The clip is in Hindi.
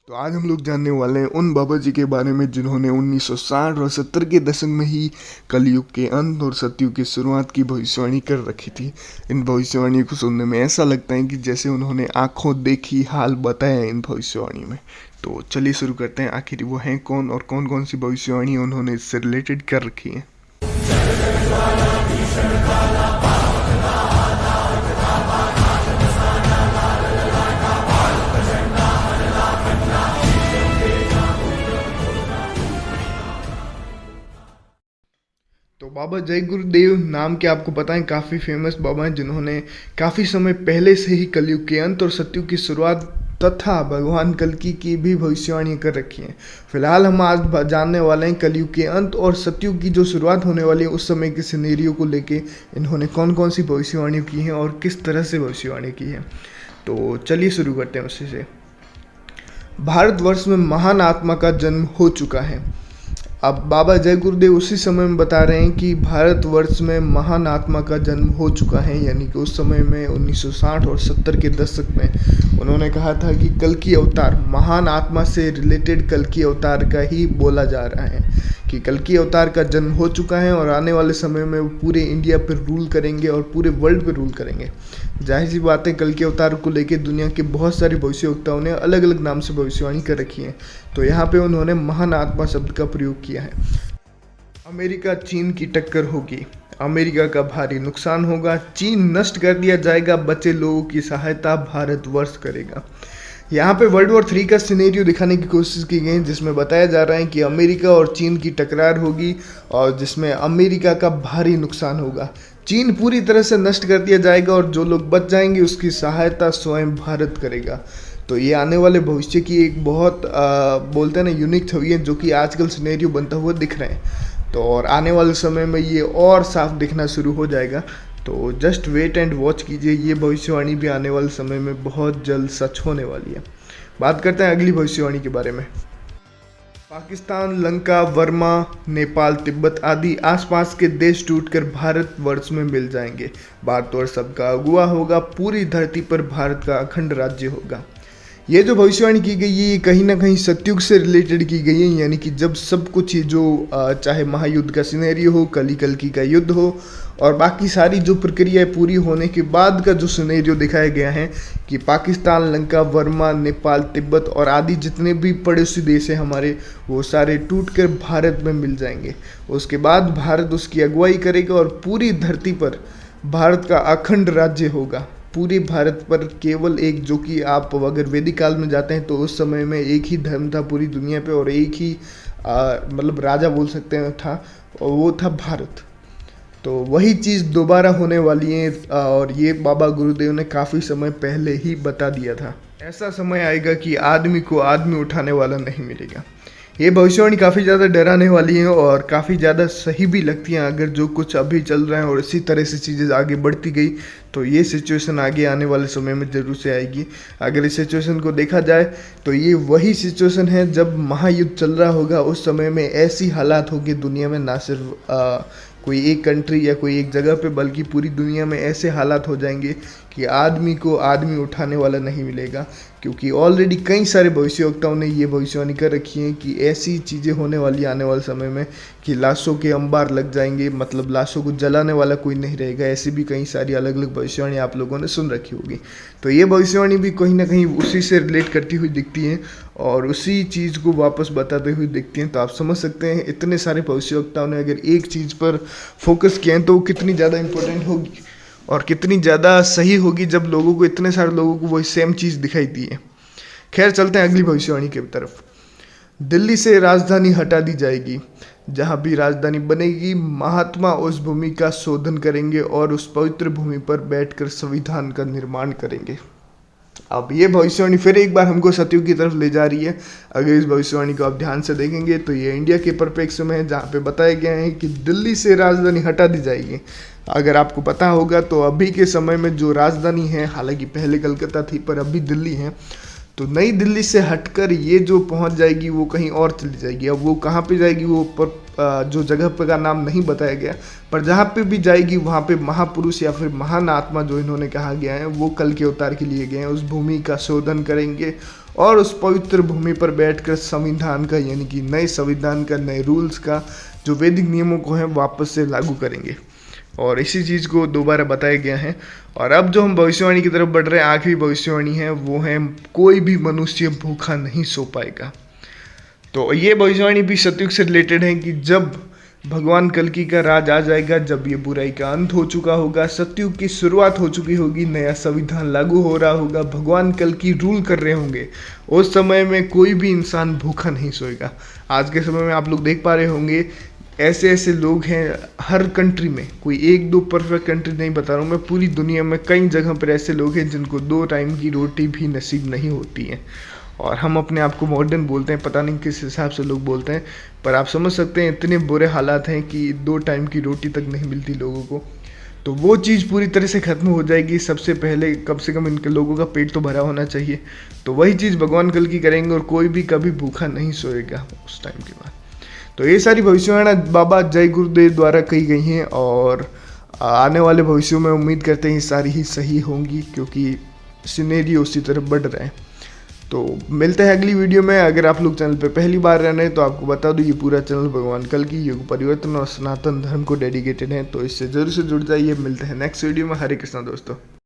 तो आज हम लोग जानने वाले हैं उन बाबा जी के बारे में जिन्होंने 1960 और 70 के दशक में ही कलयुग के अंत और सतयुग की शुरुआत की भविष्यवाणी कर रखी थी। इन भविष्यवाणियों को सुनने में ऐसा लगता है कि जैसे उन्होंने आंखों देखी हाल बताया इन भविष्यवाणी में। तो चलिए शुरू करते हैं, आखिर वो हैं कौन और कौन कौन सी भविष्यवाणी उन्होंने इससे रिलेटेड कर रखी हैं। तो बाबा जय गुरुदेव नाम के आपको पता है काफ़ी फेमस बाबा हैं जिन्होंने काफ़ी समय पहले से ही कलयुग के अंत और सतयुग की शुरुआत तथा भगवान कल्कि की भी भविष्यवाणी कर रखी हैं। फिलहाल हम आज जानने वाले हैं कलयुग के अंत और सतयुग की जो शुरुआत होने वाली है उस समय के सिनेरियो को लेके इन्होंने कौन कौन सी भविष्यवाणी की हैं और किस तरह से भविष्यवाणी की है। तो चलिए शुरू करते हैं उसी से। भारतवर्ष में महान आत्मा का जन्म हो चुका है। अब बाबा जय गुरुदेव उसी समय में बता रहे हैं कि भारतवर्ष में महान आत्मा का जन्म हो चुका है, यानी कि उस समय में 1960 और 70 के दशक में उन्होंने कहा था कि कल्कि अवतार, महान आत्मा से रिलेटेड कल्कि अवतार का ही बोला जा रहा है कि कल्कि अवतार का जन्म हो चुका है और आने वाले समय में वो पूरे इंडिया पर रूल करेंगे और पूरे वर्ल्ड पर रूल करेंगे। जाहिर सी बात है, कल्कि अवतार को लेकर दुनिया के बहुत सारे भविष्यवक्ताओं ने अलग अलग नाम से भविष्यवाणी कर रखी है। तो यहाँ पे उन्होंने महान आत्मा शब्द का प्रयोग किया है। अमेरिका चीन की टक्कर होगी, अमेरिका का भारी नुकसान होगा, चीन नष्ट कर दिया जाएगा, बचे लोगों की सहायता भारतवर्ष करेगा। यहाँ पे वर्ल्ड वॉर 3 का सिनेरियो दिखाने की कोशिश की गई जिसमें बताया जा रहा है कि अमेरिका और चीन की टकरार होगी और जिसमें अमेरिका का भारी नुकसान होगा, चीन पूरी तरह से नष्ट कर दिया जाएगा और जो लोग बच जाएंगे उसकी सहायता स्वयं भारत करेगा। तो ये आने वाले भविष्य की एक बहुत बोलते हैं ना यूनिक छवि है जो कि आजकल सिनेरियो बनता हुआ दिख रहे हैं। तो और आने वाले समय में ये और साफ दिखना शुरू हो जाएगा। तो जस्ट वेट एंड वॉच कीजिए, ये भविष्यवाणी भी आने वाले समय में बहुत जल्द सच होने वाली है। बात करते हैं अगली भविष्यवाणी के बारे में। पाकिस्तान, लंका, वर्मा, नेपाल, तिब्बत आदि आसपास के देश टूटकर भारतवर्ष में मिल जाएंगे। भारतवर्ष सबका अगुवा होगा, पूरी धरती पर भारत का अखंड राज्य होगा। ये जो भविष्यवाणी की गई है ये कहीं ना कहीं सतयुग से रिलेटेड की गई है, यानी कि जब सब कुछ ये जो चाहे महायुद्ध का सिनेरियो हो, कली कल्कि का युद्ध हो और बाकी सारी जो प्रक्रिया पूरी होने के बाद का जो सिनेरियो दिखाया गया है कि पाकिस्तान, लंका, वर्मा, नेपाल, तिब्बत और आदि जितने भी पड़ोसी देश हैं हमारे, वो सारे टूटकर भारत में मिल जाएंगे। उसके बाद भारत उसकी अगुवाई करेगा और पूरी धरती पर भारत का अखंड राज्य होगा। पूरे भारत पर केवल एक, जो कि आप अगर वैदिक काल में जाते हैं तो उस समय में एक ही धर्म था पूरी दुनिया पे और एक ही मतलब राजा बोल सकते हैं था, और वो था भारत। तो वही चीज़ दोबारा होने वाली है और ये बाबा गुरुदेव ने काफ़ी समय पहले ही बता दिया था। ऐसा समय आएगा कि आदमी को आदमी उठाने वाला नहीं मिलेगा। ये भविष्यवाणी काफ़ी ज़्यादा डराने वाली है और काफ़ी ज़्यादा सही भी लगती हैं। अगर जो कुछ अभी चल रहा है और इसी तरह से चीज़ें आगे बढ़ती गई तो ये सिचुएशन आगे आने वाले समय में ज़रूर से आएगी। अगर इस सिचुएशन को देखा जाए तो ये वही सिचुएशन है जब महायुद्ध चल रहा होगा, उस समय में ऐसी हालात होगी दुनिया में, ना सिर्फ कोई एक कंट्री या कोई एक जगह पे बल्कि पूरी दुनिया में ऐसे हालात हो जाएंगे कि आदमी को आदमी उठाने वाला नहीं मिलेगा। क्योंकि ऑलरेडी कई सारे भविष्यवक्ताओं ने ये भविष्यवाणी कर रखी है कि ऐसी चीज़ें होने वाली आने वाले समय में कि लाशों के अंबार लग जाएंगे, मतलब लाशों को जलाने वाला कोई नहीं रहेगा। ऐसी भी कई सारी अलग अलग भविष्यवाणी आप लोगों ने सुन रखी होगी। तो ये भविष्यवाणी भी कहीं ना कहीं उसी से रिलेट करती हुई दिखती हैं और उसी चीज़ को वापस बताते हुए दिखती हैं। तो आप समझ सकते हैं इतने सारे भविष्यवक्ताओं ने अगर एक चीज़ पर फोकस किया है तो वो कितनी ज़्यादा इंपॉर्टेंट होगी और कितनी ज़्यादा सही होगी जब लोगों को, इतने सारे लोगों को वही सेम चीज़ दिखाई दी है। खैर चलते हैं अगली भविष्यवाणी की तरफ। दिल्ली से राजधानी हटा दी जाएगी, जहाँ भी राजधानी बनेगी महात्मा उस भूमि का शोधन करेंगे और उस पवित्र भूमि पर बैठकर संविधान का निर्माण करेंगे। अब ये भविष्यवाणी फिर एक बार हमको सतयुग की तरफ ले जा रही है। अगर इस भविष्यवाणी को आप ध्यान से देखेंगे तो ये इंडिया के परिप्रेक्ष्य में है, जहाँ पे बताया गया है कि दिल्ली से राजधानी हटा दी जाएगी। अगर आपको पता होगा तो अभी के समय में जो राजधानी है, हालांकि पहले कलकत्ता थी पर अभी दिल्ली है, तो नई दिल्ली से हटकर ये जो पहुंच जाएगी वो कहीं और चली जाएगी। अब वो कहाँ पे जाएगी वो पर जो जगह पे का नाम नहीं बताया गया, पर जहाँ पे भी जाएगी वहाँ पे महापुरुष या फिर महान आत्मा जो इन्होंने कहा गया है वो कल के अवतार के लिए गए हैं, उस भूमि का शोधन करेंगे और उस पवित्र भूमि पर बैठकर संविधान का यानी कि नए संविधान का, नए रूल्स का, जो वैदिक नियमों को है वापस से लागू करेंगे। और इसी चीज़ को दोबारा बताया गया है। और अब जो हम भविष्यवाणी की तरफ बढ़ रहे हैं, आखिरी भविष्यवाणी है वो है कोई भी मनुष्य भूखा नहीं सो पाएगा। तो ये भविष्यवाणी भी सतयुग से रिलेटेड है कि जब भगवान कल्कि का राज आ जाएगा, जब ये बुराई का अंत हो चुका होगा, सतयुग की शुरुआत हो चुकी होगी, नया संविधान लागू हो रहा होगा, भगवान कल्कि रूल कर रहे होंगे, उस समय में कोई भी इंसान भूखा नहीं सोएगा। आज के समय में आप लोग देख पा रहे होंगे ऐसे ऐसे लोग हैं हर कंट्री में, कोई एक दो परफेक्ट कंट्री नहीं बता रहा हूँ मैं, पूरी दुनिया में कई जगह पर ऐसे लोग हैं जिनको 2 टाइम की रोटी भी नसीब नहीं होती है। और हम अपने आप को मॉडर्न बोलते हैं, पता नहीं किस हिसाब से लोग बोलते हैं, पर आप समझ सकते हैं इतने बुरे हालात हैं कि 2 टाइम की रोटी तक नहीं मिलती लोगों को। तो वो चीज़ पूरी तरह से ख़त्म हो जाएगी। सबसे पहले कम से कम इनके लोगों का पेट तो भरा होना चाहिए। तो वही चीज़ भगवान कल्कि करेंगे और कोई भी कभी भूखा नहीं सोएगा उस टाइम के बाद। तो ये सारी भविष्यवाणी बाबा जय गुरुदेव द्वारा कही गई हैं और आने वाले भविष्यों में उम्मीद करते हैं ये सारी ही सही होंगी, क्योंकि सिनेरियो उसी तरफ बढ़ रहा है। तो मिलते हैं अगली वीडियो में। अगर आप लोग चैनल पे पहली बार रह रहे हैं तो आपको बता दूं ये पूरा चैनल भगवान कल्कि, युग परिवर्तन और सनातन धर्म को डेडिकेटेड है, तो इससे जरूर से जुड़ जाइए। मिलते हैं नेक्स्ट वीडियो में। हरे कृष्णा दोस्तों।